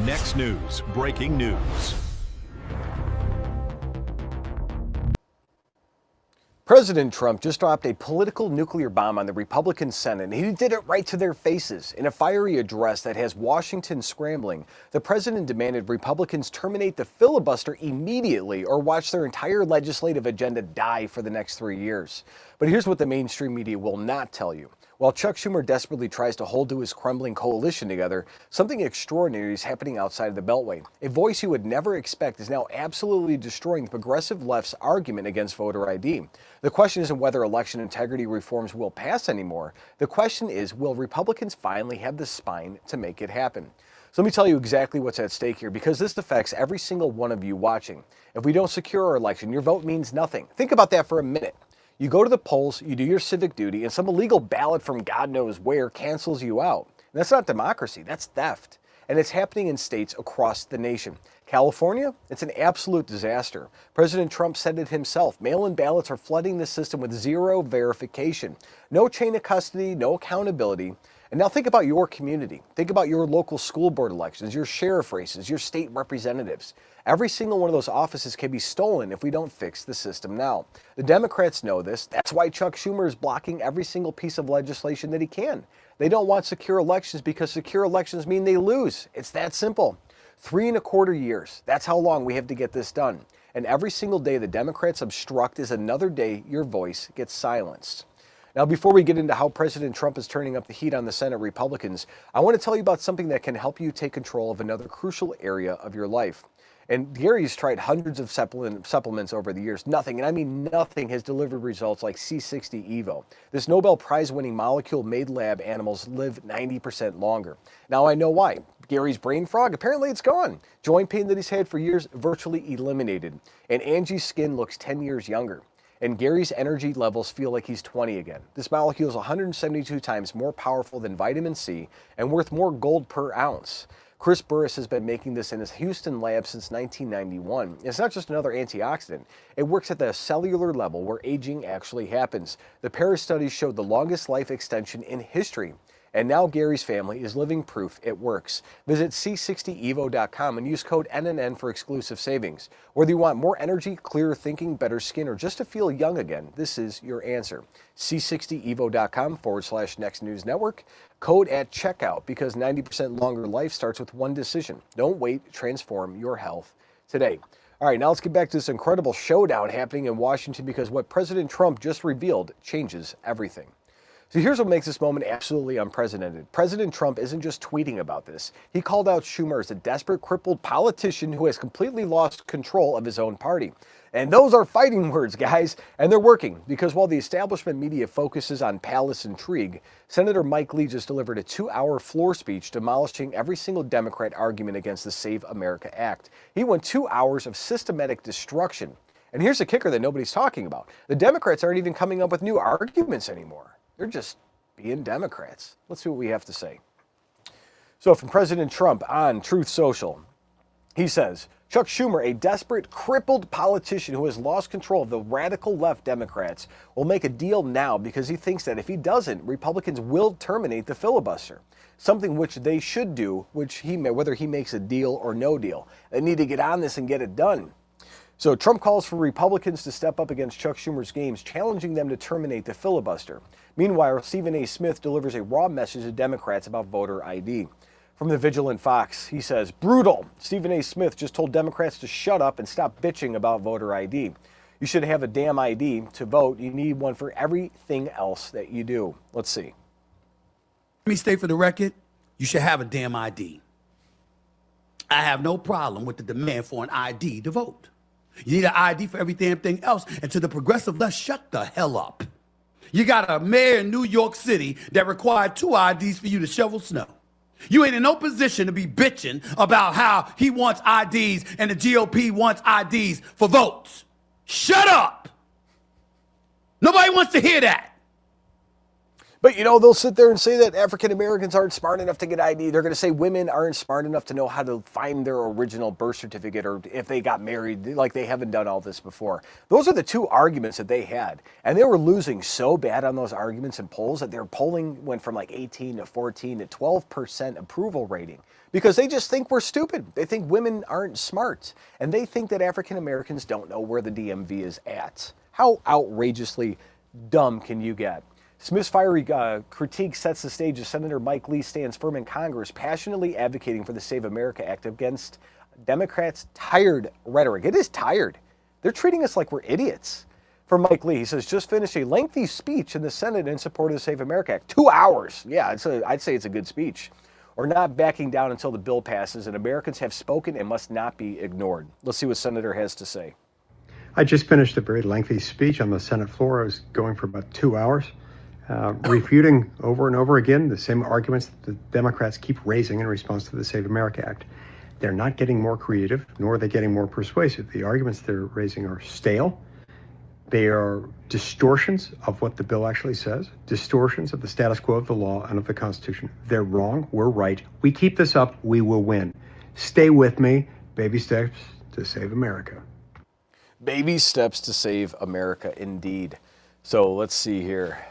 Next News, breaking news. President Trump just dropped a political nuclear bomb on the Republican Senate, and he did it right to their faces. In a fiery address that has Washington scrambling, the president demanded Republicans terminate the filibuster immediately or watch their entire legislative agenda die for the next 3 years. But here's what the mainstream media will not tell you. While Chuck Schumer desperately tries to hold to his crumbling coalition together, something extraordinary is happening outside of the Beltway. A voice you would never expect is now absolutely destroying the progressive left's argument against voter ID. The question isn't whether election integrity reforms will pass anymore. The question is, will Republicans finally have the spine to make it happen? So let me tell you exactly what's at stake here, because this affects every single one of you watching. If we don't secure our election, your vote means nothing. Think about that for a minute. You go to the polls, you do your civic duty, and some illegal ballot from God knows where cancels you out. And that's not democracy, that's theft. And it's happening in states across the nation. California, it's an absolute disaster. President Trump said it himself. Mail-in ballots are flooding the system with zero verification. No chain of custody, no accountability. And now think about your community. Think about your local school board elections, your sheriff races, your state representatives. Every single one of those offices can be stolen if we don't fix the system now. The Democrats know this. That's why Chuck Schumer is blocking every single piece of legislation that he can. They don't want secure elections because secure elections mean they lose. It's that simple. 3.25 years. That's how long we have to get this done. And every single day the Democrats obstruct is another day your voice gets silenced. Now, before we get into how President Trump is turning up the heat on the Senate Republicans, I want to tell you about something that can help you take control of another crucial area of your life. And Gary's tried hundreds of supplements over the years. Nothing, and I mean nothing, has delivered results like C60 Evo. This Nobel Prize-winning molecule made lab animals live 90% longer. Now I know why. Gary's brain fog, apparently it's gone. Joint pain that he's had for years, virtually eliminated. And Angie's skin looks 10 years younger. And Gary's energy levels feel like he's 20 again. This molecule is 172 times more powerful than vitamin C and worth more gold per ounce. Chris Burris has been making this in his Houston lab since 1991. It's not just another antioxidant. It works at the cellular level where aging actually happens. The Paris studies showed the longest life extension in history. And now Gary's family is living proof it works. Visit c60evo.com and use code NNN for exclusive savings. Whether you want more energy, clearer thinking, better skin, or just to feel young again, this is your answer. c60evo.com/Next News Network. Code at checkout, because 90% longer life starts with one decision. Don't wait, transform your health today. All right, now let's get back to this incredible showdown happening in Washington, because what President Trump just revealed changes everything. So here's what makes this moment absolutely unprecedented. President Trump isn't just tweeting about this. He called out Schumer as a desperate, crippled politician who has completely lost control of his own party. And those are fighting words, guys, and they're working, because while the establishment media focuses on palace intrigue, Senator Mike Lee just delivered a 2-hour floor speech demolishing every single Democrat argument against the Save America Act. He went 2 hours of systematic destruction. And here's the kicker that nobody's talking about. The Democrats aren't even coming up with new arguments anymore. They're just being Democrats. Let's see what we have to say. So from President Trump on Truth Social, he says, Chuck Schumer, a desperate, crippled politician who has lost control of the radical left Democrats, will make a deal now because he thinks that if he doesn't, Republicans will terminate the filibuster. Something which they should do, whether he makes a deal or no deal. They need to get on this and get it done. So Trump calls for Republicans to step up against Chuck Schumer's games, challenging them to terminate the filibuster. Meanwhile, Stephen A. Smith delivers a raw message to Democrats about voter ID. From the Vigilant Fox, he says, brutal. Stephen A. Smith just told Democrats to shut up and stop bitching about voter ID. You should have a damn ID to vote. You need one for everything else that you do. Let's see. Let me state for the record, you should have a damn ID. I have no problem with the demand for an ID to vote. You need an ID for every damn thing else. And to the progressive left, shut the hell up. You got a mayor in New York City that required 2 IDs for you to shovel snow. You ain't in no position to be bitching about how he wants IDs and the GOP wants IDs for votes. Shut up. Nobody wants to hear that. But, they'll sit there and say that African Americans aren't smart enough to get ID. They're going to say women aren't smart enough to know how to find their original birth certificate, or if they got married, like they haven't done all this before. Those are the two arguments that they had. And they were losing so bad on those arguments in polls that their polling went from like 18 to 14 to 12% approval rating, because they just think we're stupid. They think women aren't smart. And they think that African Americans don't know where the DMV is at. How outrageously dumb can you get? Smith's fiery critique sets the stage as Senator Mike Lee stands firm in Congress, passionately advocating for the Save America Act against Democrats' tired rhetoric. It is tired. They're treating us like we're idiots. For Mike Lee, he says, just finished a lengthy speech in the Senate in support of the Save America Act. 2 hours. Yeah, I'd say it's a good speech. Or not backing down until the bill passes, and Americans have spoken and must not be ignored. Let's see what Senator has to say. I just finished a very lengthy speech on the Senate floor. I was going for about 2 hours. Refuting over and over again the same arguments that the Democrats keep raising in response to the Save America Act. They're not getting more creative, nor are they getting more persuasive. The arguments they're raising are stale. They are distortions of what the bill actually says, distortions of the status quo of the law and of the Constitution. They're wrong. We're right. We keep this up, we will win. Stay with me. Baby steps to save America. Baby steps to save America, indeed. So let's see here.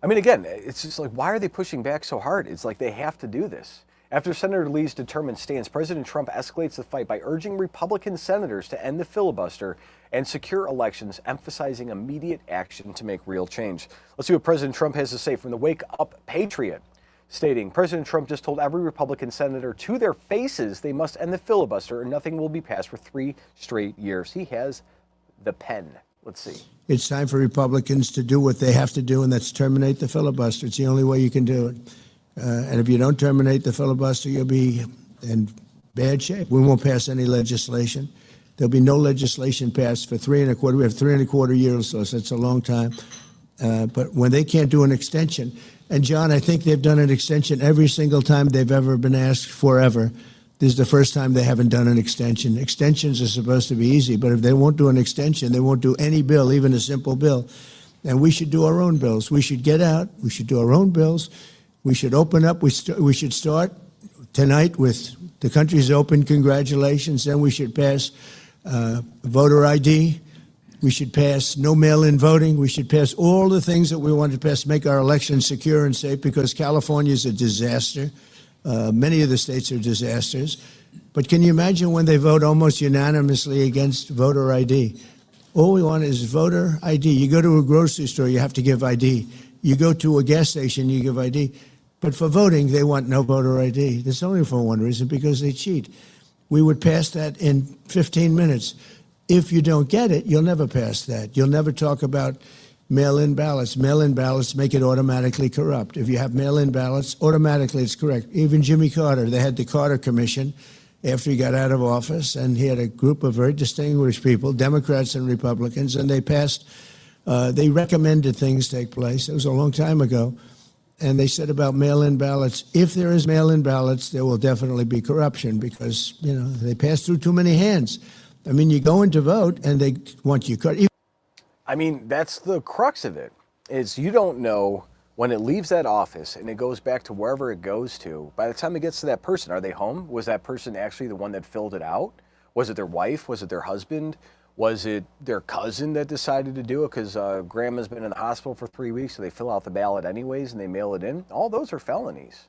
I mean, again, it's just like, why are they pushing back so hard? It's like they have to do this. After Senator Lee's determined stance, President Trump escalates the fight by urging Republican senators to end the filibuster and secure elections, emphasizing immediate action to make real change. Let's see what President Trump has to say from the Wake Up Patriot, stating, President Trump just told every Republican senator to their faces they must end the filibuster or nothing will be passed for 3 straight years. He has the pen. Let's see. It's time for Republicans to do what they have to do, and that's terminate the filibuster. It's the only way you can do it. And if you don't terminate the filibuster, you'll be in bad shape. We won't pass any legislation. There'll be no legislation passed for 3.25. We have 3.25 years, so that's a long time. But when they can't do an extension, and John, I think they've done an extension every single time they've ever been asked forever. This is the first time they haven't done an extension. Extensions are supposed to be easy, but if they won't do an extension, they won't do any bill, even a simple bill. And we should do our own bills. We should get out. We should do our own bills. We should open up. We should start tonight with the country's open. Congratulations. Then we should pass voter ID. We should pass no mail-in voting. We should pass all the things that we want to pass, make our elections secure and safe, because California is a disaster. Many of the states are disasters. But can you imagine when they vote almost unanimously against voter ID? All we want is voter ID. You go to a grocery store, you have to give ID. You go to a gas station, you give ID. But for voting, they want no voter ID. That's only for one reason, because they cheat. We would pass that in 15 minutes. If you don't get it, you'll never pass that. You'll never talk about mail-in ballots. Mail-in ballots make it automatically corrupt. If you have mail-in ballots, automatically it's correct. Even Jimmy Carter, they had the Carter Commission after he got out of office, and he had a group of very distinguished people, Democrats and Republicans, and they passed, they recommended things take place. It was a long time ago. And they said about mail-in ballots, if there is mail-in ballots, there will definitely be corruption because, they pass through too many hands. I mean, you go in to vote and they want you cut. I mean, that's the crux of it, is you don't know when it leaves that office and it goes back to wherever it goes to. By the time it gets to that person, are they home? Was that person actually the one that filled it out? Was it their wife? Was it their husband? Was it their cousin that decided to do it because grandma's been in the hospital for 3 weeks, so they fill out the ballot anyways and they mail it in? All those are felonies.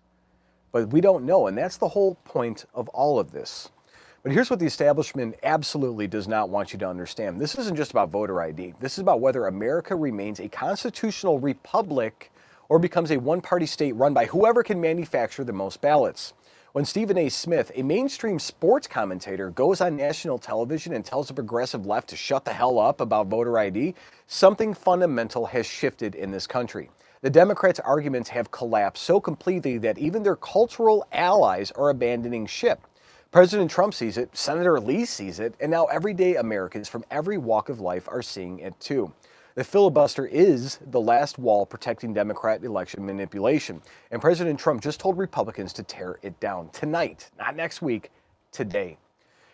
But we don't know, and that's the whole point of all of this. But here's what the establishment absolutely does not want you to understand. This isn't just about voter ID. This is about whether America remains a constitutional republic or becomes a one-party state run by whoever can manufacture the most ballots. When Stephen A. Smith, a mainstream sports commentator, goes on national television and tells the progressive left to shut the hell up about voter ID, something fundamental has shifted in this country. The Democrats' arguments have collapsed so completely that even their cultural allies are abandoning ship. President Trump sees it, Senator Lee sees it, and now everyday Americans from every walk of life are seeing it too. The filibuster is the last wall protecting Democrat election manipulation, and President Trump just told Republicans to tear it down tonight, not next week, today.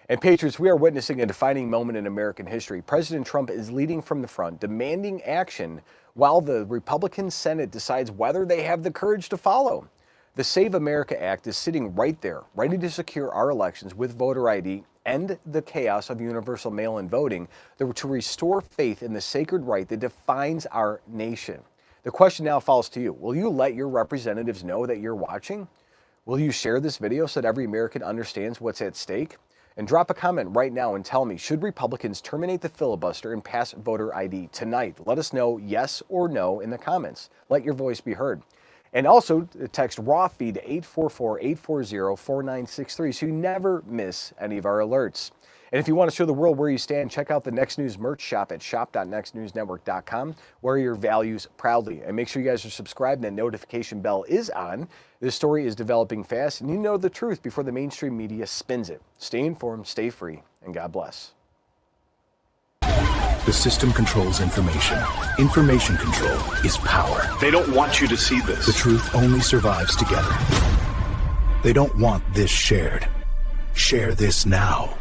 And Patriots, we are witnessing a defining moment in American history. President Trump is leading from the front, demanding action while the Republican Senate decides whether they have the courage to follow. The Save America Act is sitting right there, ready to secure our elections with voter ID, end the chaos of universal mail-in voting, to restore faith in the sacred right that defines our nation. The question now falls to you. Will you let your representatives know that you're watching? Will you share this video so that every American understands what's at stake? And drop a comment right now and tell me, should Republicans terminate the filibuster and pass voter ID tonight? Let us know yes or no in the comments. Let your voice be heard. And also text raw feed to 844-840-4963 so you never miss any of our alerts. And if you want to show the world where you stand, check out the Next News merch shop at shop.nextnewsnetwork.com. Wear your values proudly. And make sure you guys are subscribed and that notification bell is on. This story is developing fast, and you know the truth before the mainstream media spins it. Stay informed, stay free, and God bless. The system controls information. Information control is power. They don't want you to see this. The truth only survives together. They don't want this shared. Share this now.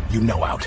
You know out.